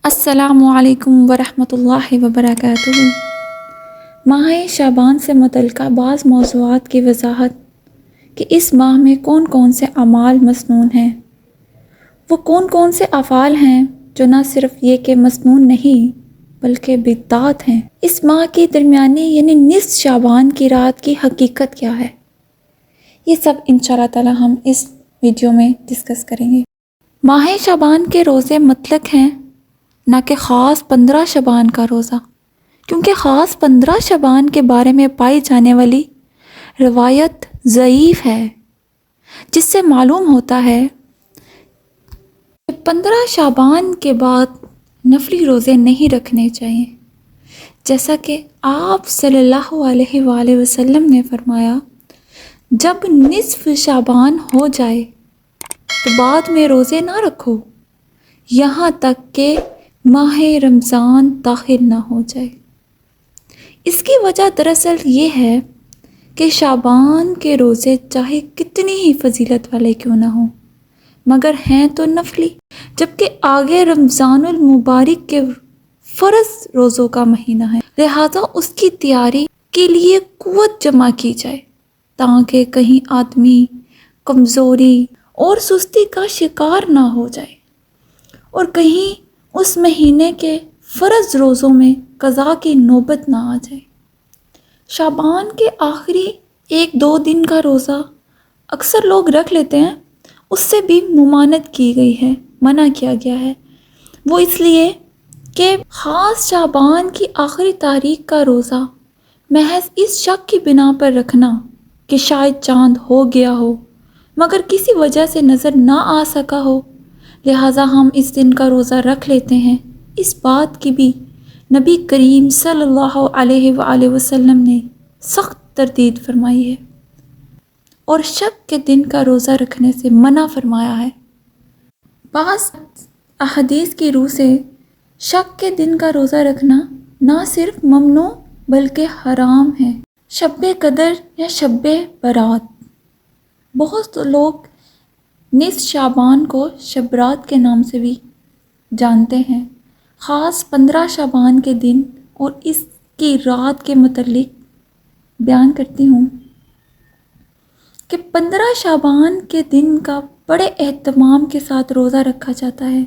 السلام علیکم ورحمۃ اللہ وبرکاتہ۔ ماہ شعبان سے متعلقہ بعض موضوعات کی وضاحت کہ اس ماہ میں کون کون سے اعمال مسنون ہیں۔ وہ کون کون سے افعال ہیں جو نہ صرف یہ کہ مسنون نہیں بلکہ بدعات ہیں۔ اس ماہ کی درمیانی یعنی نصف شعبان کی رات کی حقیقت کیا ہے، یہ سب انشاءاللہ تعالی ہم اس ویڈیو میں ڈسکس کریں گے۔ ماہ شعبان کے روزے مطلق ہیں، نہ کہ خاص 15 شعبان کا روزہ، کیونکہ خاص 15 شعبان کے بارے میں پائی جانے والی روایت ضعیف ہے، جس سے معلوم ہوتا ہے کہ 15 شعبان کے بعد نفلی روزے نہیں رکھنے چاہیے، جیسا کہ آپ صلی اللہ علیہ وآلہ وسلم نے فرمایا، جب نصف شعبان ہو جائے تو بعد میں روزے نہ رکھو یہاں تک کہ ماہ رمضان داخل نہ ہو جائے۔ اس کی وجہ دراصل یہ ہے کہ شعبان کے روزے چاہے کتنی ہی فضیلت والے کیوں نہ ہوں مگر ہیں تو نفلی، جبکہ آگے رمضان المبارک کے فرض روزوں کا مہینہ ہے، لہذا اس کی تیاری کے لیے قوت جمع کی جائے تاکہ کہیں آدمی کمزوری اور سستی کا شکار نہ ہو جائے اور کہیں اس مہینے کے فرض روزوں میں قضا کی نوبت نہ آ جائے۔ شعبان کے آخری 1-2 دن کا روزہ اکثر لوگ رکھ لیتے ہیں، اس سے بھی ممانعت کی گئی ہے، منع کیا گیا ہے۔ وہ اس لیے کہ خاص شعبان کی آخری تاریخ کا روزہ محض اس شک کی بنا پر رکھنا کہ شاید چاند ہو گیا ہو مگر کسی وجہ سے نظر نہ آ سکا ہو، لہٰذا ہم اس دن کا روزہ رکھ لیتے ہیں، اس بات کی بھی نبی کریم صلی اللہ علیہ وآلہ وسلم نے سخت تردید فرمائی ہے اور شک کے دن کا روزہ رکھنے سے منع فرمایا ہے۔ بعض احادیث کی روح سے شک کے دن کا روزہ رکھنا نہ صرف ممنوع بلکہ حرام ہے۔ شب قدر یا شب برات، بہت لوگ نصف شعبان کو شب برات کے نام سے بھی جانتے ہیں۔ خاص 15 شعبان کے دن اور اس کی رات کے متعلق بیان کرتی ہوں کہ 15 شعبان کے دن کا بڑے اہتمام کے ساتھ روزہ رکھا جاتا ہے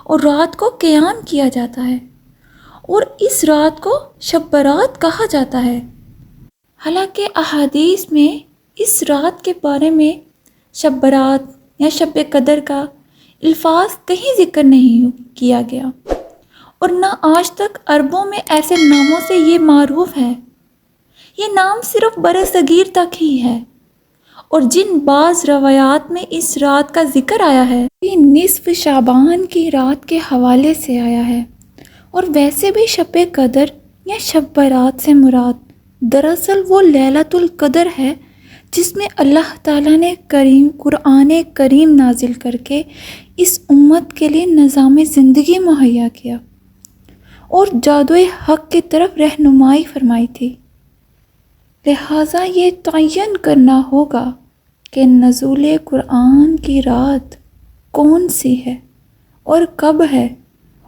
اور رات کو قیام کیا جاتا ہے اور اس رات کو شب برات کہا جاتا ہے۔ حالانکہ احادیث میں اس رات کے بارے میں شب برات یا شب قدر کا الفاظ کہیں ذکر نہیں کیا گیا اور نہ آج تک عربوں میں ایسے ناموں سے یہ معروف ہے۔ یہ نام صرف برصغیر تک ہی ہے اور جن بعض روایات میں اس رات کا ذکر آیا ہے یہ نصف شعبان کی رات کے حوالے سے آیا ہے، اور ویسے بھی شب قدر یا شب برات سے مراد دراصل وہ لیلۃ القدر ہے جس میں اللہ تعالیٰ نے قرآن کریم نازل کر کے اس امت کے لیے نظام زندگی مہیا کیا اور جادوئے حق کی طرف رہنمائی فرمائی تھی۔ لہٰذا یہ تعین کرنا ہوگا کہ نزول قرآن کی رات کون سی ہے اور کب ہے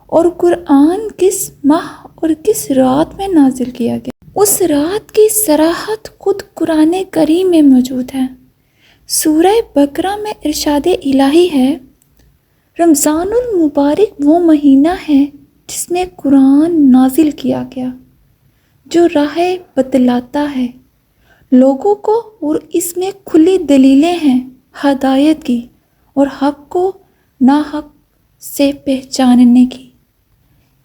اور قرآن کس ماہ اور کس رات میں نازل کیا گیا۔ اس رات کی صراحت خود قرآن کریم میں موجود ہے۔ سورہ بقرہ میں ارشاد الہی ہے، رمضان المبارک وہ مہینہ ہے جس میں قرآن نازل کیا گیا جو راہ بتلاتا ہے لوگوں کو، اور اس میں کھلی دلیلیں ہیں ہدایت کی اور حق کو ناحق سے پہچاننے کی۔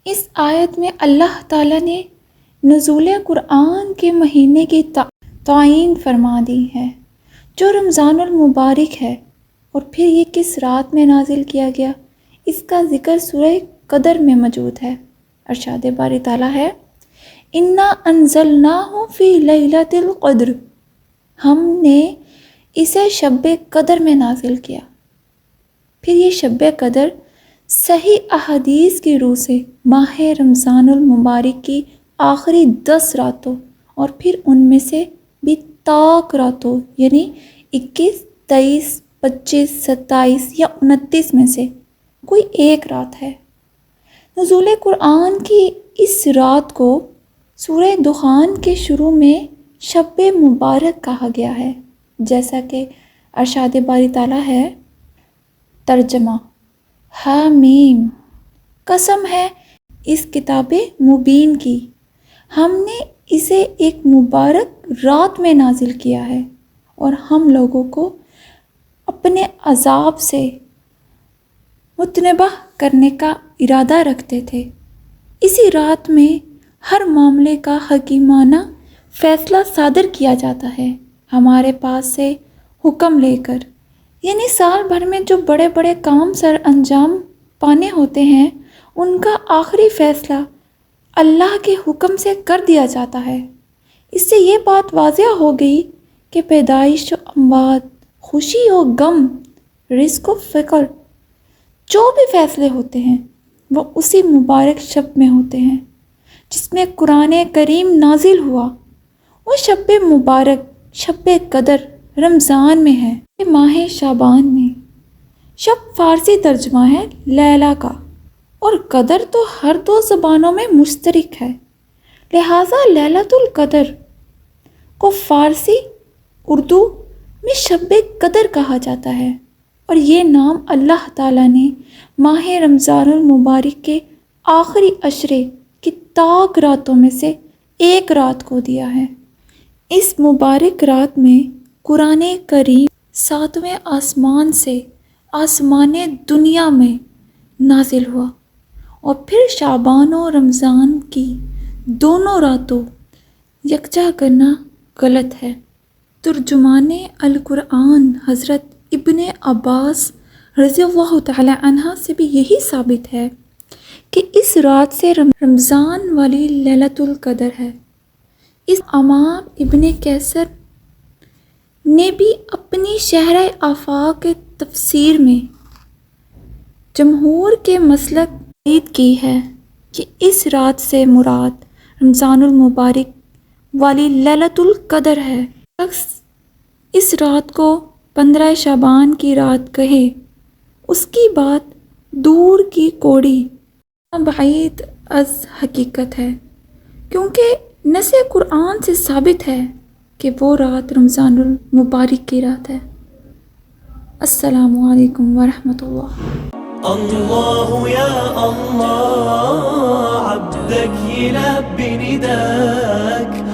اس آیت میں اللہ تعالیٰ نے نزول قرآن کے مہینے کی تعین فرما دی ہے جو رمضان المبارک ہے، اور پھر یہ کس رات میں نازل کیا گیا اس کا ذکر سورہ قدر میں موجود ہے۔ ارشاد باری تعالیٰ ہے، اِنَّا أَنزَلْنَاهُ فِي لَيْلَةِ الْقَدْرِ، ہم نے اسے شب قدر میں نازل کیا۔ پھر یہ شب قدر صحیح احادیث کی روح سے ماہ رمضان المبارک کی آخری 10 راتوں اور پھر ان میں سے بھی طاق راتوں یعنی 21، 23، 25، 27 یا 29 میں سے کوئی ایک رات ہے۔ نزول قرآن کی اس رات کو سورہ دخان کے شروع میں شب مبارک کہا گیا ہے، جیسا کہ ارشاد باری تعالیٰ ہے۔ ترجمہ: حامیم، قسم ہے اس کتاب مبین کی، ہم نے اسے ایک مبارک رات میں نازل کیا ہے اور ہم لوگوں کو اپنے عذاب سے متنبہ کرنے کا ارادہ رکھتے تھے۔ اسی رات میں ہر معاملے کا حکیمانہ فیصلہ صادر کیا جاتا ہے، ہمارے پاس سے حکم لے کر، یعنی سال بھر میں جو بڑے بڑے کام سر انجام پانے ہوتے ہیں ان کا آخری فیصلہ اللہ کے حکم سے کر دیا جاتا ہے۔ اس سے یہ بات واضح ہو گئی کہ پیدائش و اموات، خوشی و غم، رزق و فقر، جو بھی فیصلے ہوتے ہیں وہ اسی مبارک شب میں ہوتے ہیں جس میں قرآن کریم نازل ہوا۔ وہ شب مبارک، شب قدر رمضان میں ہے، ماہ شعبان میں۔ شب فارسی ترجمہ ہے لیلہ کا، اور قدر تو ہر دو زبانوں میں مشترک ہے، لہٰذا لیلۃ القدر کو فارسی اردو میں شب قدر کہا جاتا ہے، اور یہ نام اللہ تعالیٰ نے ماہ رمضان المبارک کے آخری عشرے کی تاک راتوں میں سے ایک رات کو دیا ہے۔ اس مبارک رات میں قرآن کریم 7ویں آسمان سے آسمان دنیا میں نازل ہوا، اور پھر شعبان و رمضان کی دونوں راتوں یکجا کرنا غلط ہے۔ ترجمان القرآن حضرت ابن عباس رضی اللہ تعالی عنہ سے بھی یہی ثابت ہے کہ اس رات سے رمضان والی لیلۃ القدر ہے۔ اس امام ابن کیسر نے بھی اپنی شرح آفاق تفسیر میں جمہور کے مسلک تائید کی ہے کہ اس رات سے مراد رمضان المبارک والی لیلۃ القدر ہے۔ شخص اس رات کو 15 شعبان کی رات کہے، اس کی بات دور کی کوڑی بعید از حقیقت ہے، کیونکہ نص قرآن سے ثابت ہے کہ وہ رات رمضان المبارک کی رات ہے۔ السلام علیکم ورحمۃ اللہ۔ الله يا الله عبدك يلبي نداك